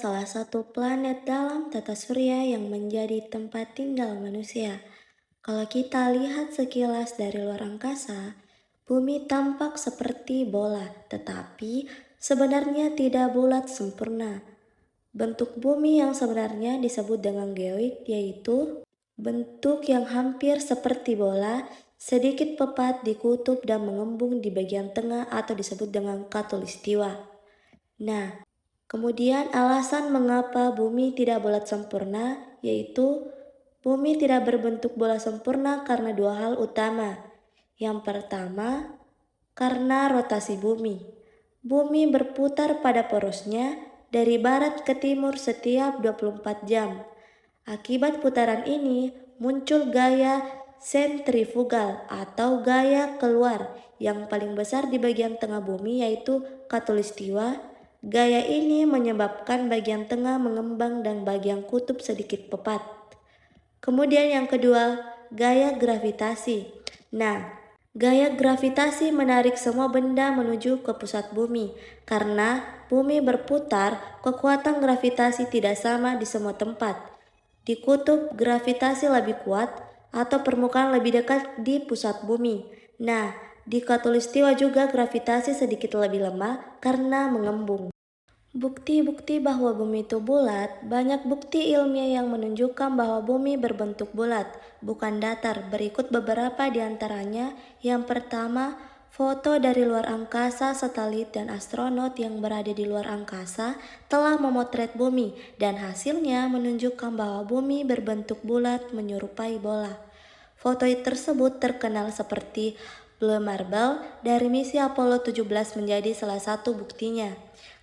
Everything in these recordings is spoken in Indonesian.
salah satu planet dalam tata surya yang menjadi tempat tinggal manusia. Kalau kita lihat sekilas dari luar angkasa, bumi tampak seperti bola, tetapi sebenarnya tidak bulat sempurna. Bentuk bumi yang sebenarnya disebut dengan geoid, yaitu bentuk yang hampir seperti bola, sedikit pepat di kutub dan mengembung di bagian tengah atau disebut dengan khatulistiwa. Nah, kemudian alasan mengapa bumi tidak bulat sempurna, yaitu bumi tidak berbentuk bola sempurna karena dua hal utama. Yang pertama, karena rotasi bumi. Bumi berputar pada porosnya dari barat ke timur setiap 24 jam. Akibat putaran ini, muncul gaya sentrifugal atau gaya keluar yang paling besar di bagian tengah bumi, yaitu khatulistiwa. Gaya ini menyebabkan bagian tengah mengembang dan bagian kutub sedikit pepat. Kemudian yang kedua, gaya gravitasi. Nah, gaya gravitasi menarik semua benda menuju ke pusat bumi. Karena bumi berputar, kekuatan gravitasi tidak sama di semua tempat. Di kutub, gravitasi lebih kuat atau permukaan lebih dekat di pusat bumi. Nah, di khatulistiwa juga gravitasi sedikit lebih lemah karena mengembung. Bukti-bukti bahwa bumi itu bulat, banyak bukti ilmiah yang menunjukkan bahwa bumi berbentuk bulat, bukan datar. Berikut beberapa di antaranya. Yang pertama, foto dari luar angkasa, satelit dan astronot yang berada di luar angkasa telah memotret bumi dan hasilnya menunjukkan bahwa bumi berbentuk bulat menyerupai bola. Foto tersebut terkenal seperti Blue Marble dari misi Apollo 17 menjadi salah satu buktinya.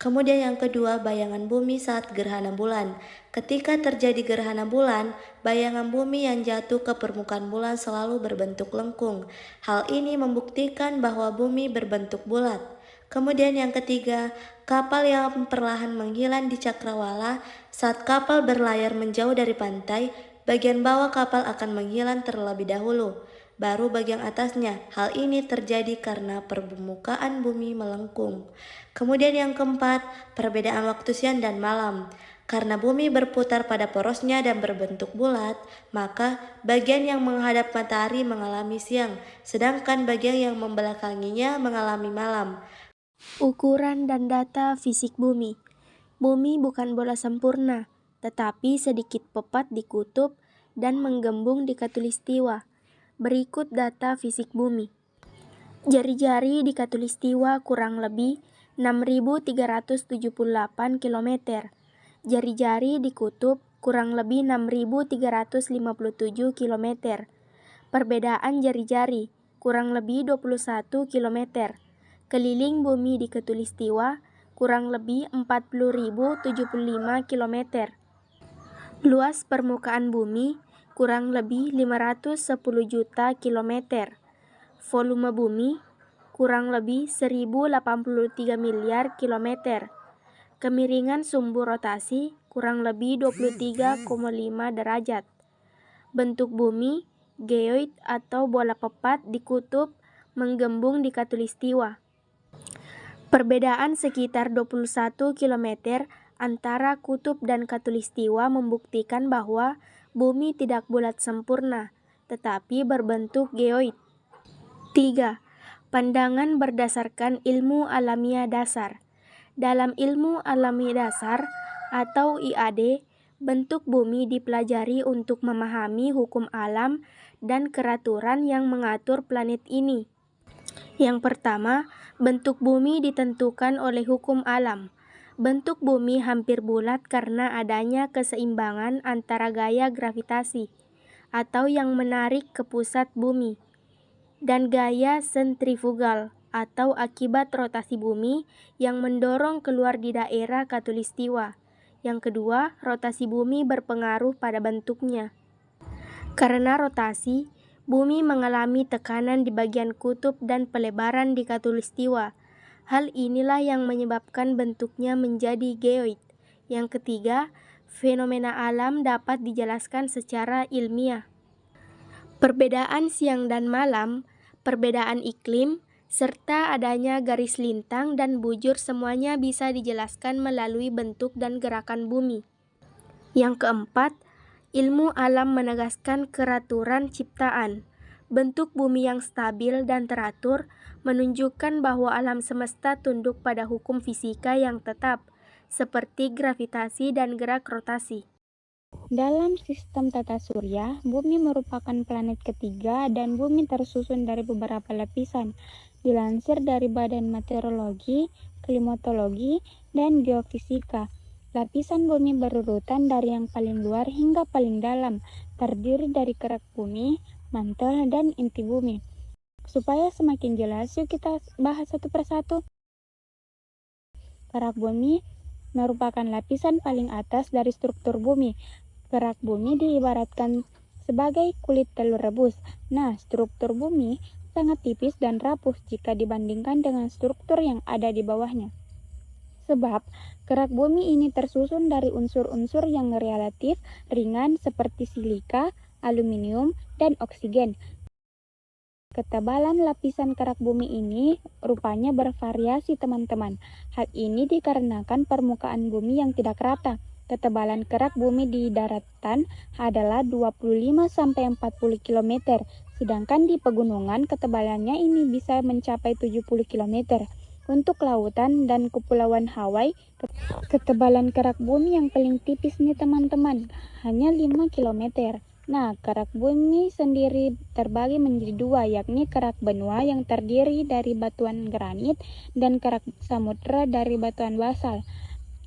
Kemudian yang kedua, bayangan bumi saat gerhana bulan. Ketika terjadi gerhana bulan, bayangan bumi yang jatuh ke permukaan bulan selalu berbentuk lengkung. Hal ini membuktikan bahwa bumi berbentuk bulat. Kemudian yang ketiga, kapal yang perlahan menghilang di cakrawala. Saat kapal berlayar menjauh dari pantai, bagian bawah kapal akan menghilang terlebih dahulu, baru bagian atasnya. Hal ini terjadi karena permukaan bumi melengkung. Kemudian yang keempat, perbedaan waktu siang dan malam. Karena bumi berputar pada porosnya dan berbentuk bulat, maka bagian yang menghadap matahari mengalami siang, sedangkan bagian yang membelakanginya mengalami malam. Ukuran dan data fisik bumi. Bumi bukan bola sempurna, tetapi sedikit pepat di kutub dan menggembung di khatulistiwa. Berikut data fisik bumi. Jari-jari di khatulistiwa kurang lebih 6.378 km. Jari-jari di kutub kurang lebih 6.357 km. Perbedaan jari-jari kurang lebih 21 km. Keliling bumi di khatulistiwa kurang lebih 40.075 km. Luas permukaan bumi kurang lebih 510 juta kilometer. Volume bumi kurang lebih 1083 miliar kilometer. Kemiringan sumbu rotasi kurang lebih 23,5 derajat. Bentuk bumi geoid atau bola pepat di kutub, menggembung di khatulistiwa. Perbedaan sekitar 21 km antara kutub dan khatulistiwa membuktikan bahwa bumi tidak bulat sempurna, tetapi berbentuk geoid. 3. Pandangan berdasarkan ilmu alamiah dasar. Dalam ilmu alamiah dasar atau IAD, bentuk bumi dipelajari untuk memahami hukum alam dan peraturan yang mengatur planet ini. Yang pertama, bentuk bumi ditentukan oleh hukum alam. Bentuk bumi hampir bulat karena adanya keseimbangan antara gaya gravitasi atau yang menarik ke pusat bumi dan gaya sentrifugal atau akibat rotasi bumi yang mendorong keluar di daerah khatulistiwa. Yang kedua, rotasi bumi berpengaruh pada bentuknya. Karena rotasi, bumi mengalami tekanan di bagian kutub dan pelebaran di khatulistiwa. Hal inilah yang menyebabkan bentuknya menjadi geoid. Yang ketiga, fenomena alam dapat dijelaskan secara ilmiah. Perbedaan siang dan malam, perbedaan iklim, serta adanya garis lintang dan bujur semuanya bisa dijelaskan melalui bentuk dan gerakan bumi. Yang keempat, ilmu alam menegaskan keraturan ciptaan. Bentuk bumi yang stabil dan teratur menunjukkan bahwa alam semesta tunduk pada hukum fisika yang tetap, seperti gravitasi dan gerak rotasi. Dalam sistem tata surya, bumi merupakan planet ketiga dan bumi tersusun dari beberapa lapisan. Dilansir dari Badan Meteorologi, Klimatologi, dan Geofisika, lapisan bumi berurutan dari yang paling luar hingga paling dalam, terdiri dari kerak bumi, mantel, dan inti bumi. Supaya semakin jelas, yuk kita bahas satu persatu. Kerak bumi merupakan lapisan paling atas dari struktur bumi. Kerak bumi diibaratkan sebagai kulit telur rebus. Nah, struktur bumi sangat tipis dan rapuh jika dibandingkan dengan struktur yang ada di bawahnya. Sebab kerak bumi ini tersusun dari unsur-unsur yang relatif ringan seperti silika, aluminium, dan oksigen. Ketebalan lapisan kerak bumi ini rupanya bervariasi, teman-teman. Hal ini dikarenakan permukaan bumi yang tidak rata. Ketebalan kerak bumi di daratan adalah 25-40 km, sedangkan di pegunungan ketebalannya ini bisa mencapai 70 km. Untuk lautan dan kepulauan Hawaii, ketebalan kerak bumi yang paling tipis nih teman-teman, hanya 5 km. Nah, kerak bumi sendiri terbagi menjadi dua, yakni kerak benua yang terdiri dari batuan granit dan kerak samudra dari batuan basal.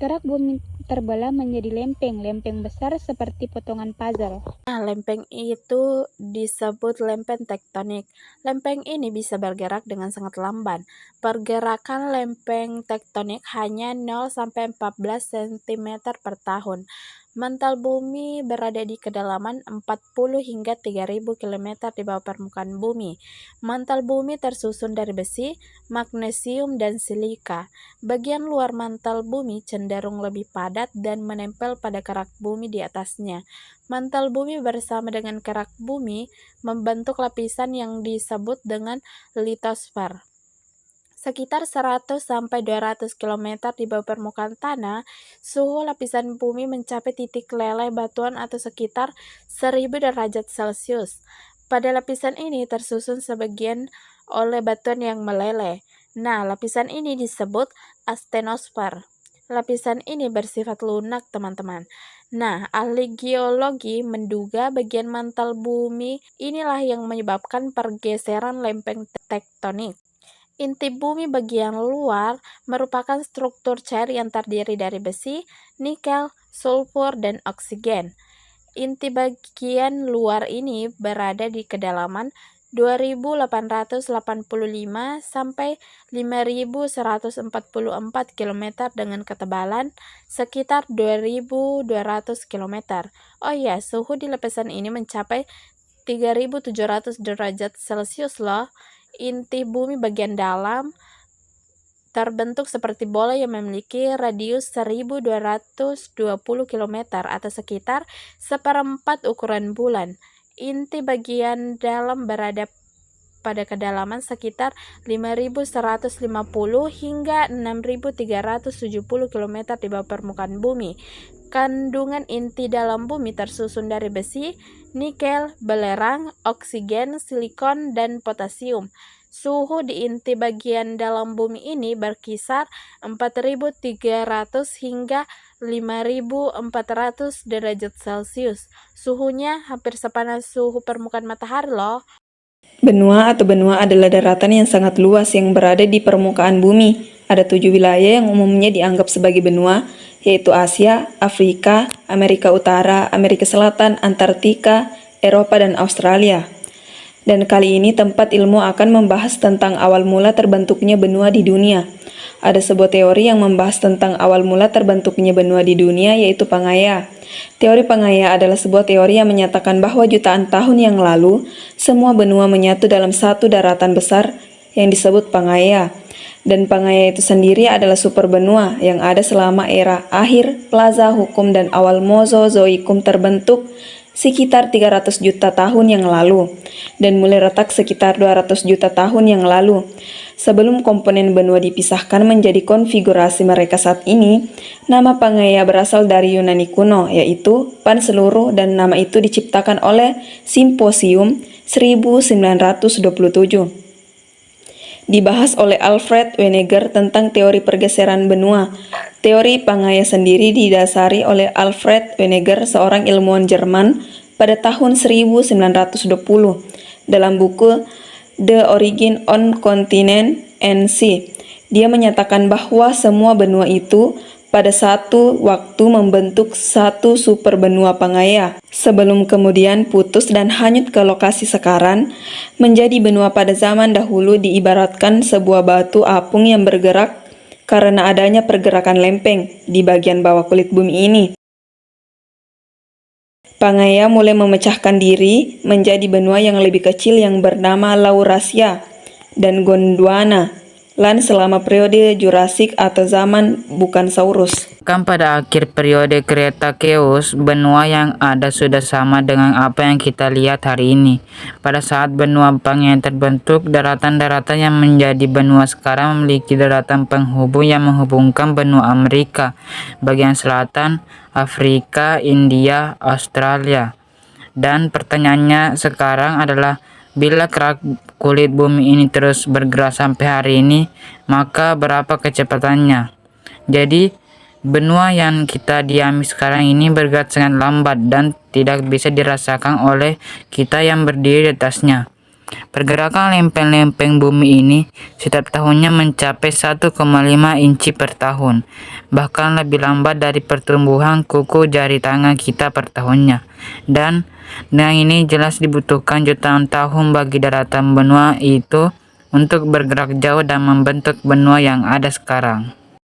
Kerak bumi terbelah menjadi lempeng besar seperti potongan puzzle. Nah, lempeng itu disebut lempeng tektonik. Lempeng ini bisa bergerak dengan sangat lamban. Pergerakan lempeng tektonik hanya 0-14 cm per tahun. Mantel bumi berada di kedalaman 40 hingga 3000 km di bawah permukaan bumi. Mantel bumi tersusun dari besi, magnesium, dan silika. Bagian luar mantel bumi cenderung lebih padat dan menempel pada kerak bumi di atasnya. Mantel bumi bersama dengan kerak bumi membentuk lapisan yang disebut dengan litosfer. Sekitar 100-200 km di bawah permukaan tanah, suhu lapisan bumi mencapai titik leleh batuan atau sekitar 1000 derajat Celcius. Pada lapisan ini tersusun sebagian oleh batuan yang meleleh. Nah, lapisan ini disebut astenosfer. Lapisan ini bersifat lunak, teman-teman. Nah, ahli geologi menduga bagian mantel bumi inilah yang menyebabkan pergeseran lempeng tektonik. Inti bumi bagian luar merupakan struktur cair yang terdiri dari besi, nikel, sulfur, dan oksigen. Inti bagian luar ini berada di kedalaman 2885 sampai 5144 km dengan ketebalan sekitar 2200 km. Oh ya, suhu di lapisan ini mencapai 3700 derajat Celcius loh. Inti bumi bagian dalam terbentuk seperti bola yang memiliki radius 1220 km atau sekitar seperempat ukuran bulan. Inti bagian dalam berada pada kedalaman sekitar 5150 hingga 6370 km di bawah permukaan bumi. Kandungan inti dalam bumi tersusun dari besi, nikel, belerang, oksigen, silikon, dan potasium. Suhu di inti bagian dalam bumi ini berkisar 4300 hingga 5400 derajat Celcius. Suhunya hampir sepanas suhu permukaan matahari loh. Benua atau benua adalah daratan yang sangat luas yang berada di permukaan bumi. Ada 7 wilayah yang umumnya dianggap sebagai benua, yaitu Asia, Afrika, Amerika Utara, Amerika Selatan, Antartika, Eropa, dan Australia. Dan kali ini tempat ilmu akan membahas tentang awal mula terbentuknya benua di dunia. Ada sebuah teori yang membahas tentang awal mula terbentuknya benua di dunia, yaitu Pangaea. Teori Pangaea adalah sebuah teori yang menyatakan bahwa jutaan tahun yang lalu, semua benua menyatu dalam satu daratan besar yang disebut Pangaea. Dan Pangaea itu sendiri adalah superbenua yang ada selama era akhir Plaza Hukum dan awal Mozozoikum terbentuk sekitar 300 juta tahun yang lalu dan mulai retak sekitar 200 juta tahun yang lalu. Sebelum komponen benua dipisahkan menjadi konfigurasi mereka saat ini, nama Pangaea berasal dari Yunani kuno, yaitu Pan Seluruh, dan nama itu diciptakan oleh Simposium 1927. Dibahas oleh Alfred Wegener tentang teori pergeseran benua. Teori Pangaea sendiri didasari oleh Alfred Wegener, seorang ilmuwan Jerman, pada tahun 1920 dalam buku The Origin on Continent and Sea. Dia menyatakan bahwa semua benua itu pada satu waktu membentuk satu superbenua Pangaea, sebelum kemudian putus dan hanyut ke lokasi sekarang, menjadi benua pada zaman dahulu diibaratkan sebuah batu apung yang bergerak karena adanya pergerakan lempeng di bagian bawah kulit bumi ini. Pangaea mulai memecahkan diri menjadi benua yang lebih kecil yang bernama Laurasia dan Gondwana selama periode Jurasik atau zaman Bukansaurus. Pada akhir periode Cretaceous, benua yang ada sudah sama dengan apa yang kita lihat hari ini. Pada saat benua Pangaea terbentuk, daratan-daratan yang menjadi benua sekarang memiliki daratan penghubung yang menghubungkan benua Amerika bagian selatan, Afrika, India, Australia. Dan pertanyaannya sekarang adalah, bila kerak kulit bumi ini terus bergerak sampai hari ini, maka berapa kecepatannya? Jadi, benua yang kita diami sekarang ini bergerak sangat lambat dan tidak bisa dirasakan oleh kita yang berdiri di atasnya. Pergerakan lempeng-lempeng bumi ini setiap tahunnya mencapai 1,5 inci per tahun, bahkan lebih lambat dari pertumbuhan kuku jari tangan kita per tahunnya. Dan dengan ini jelas dibutuhkan jutaan tahun bagi daratan benua itu untuk bergerak jauh dan membentuk benua yang ada sekarang.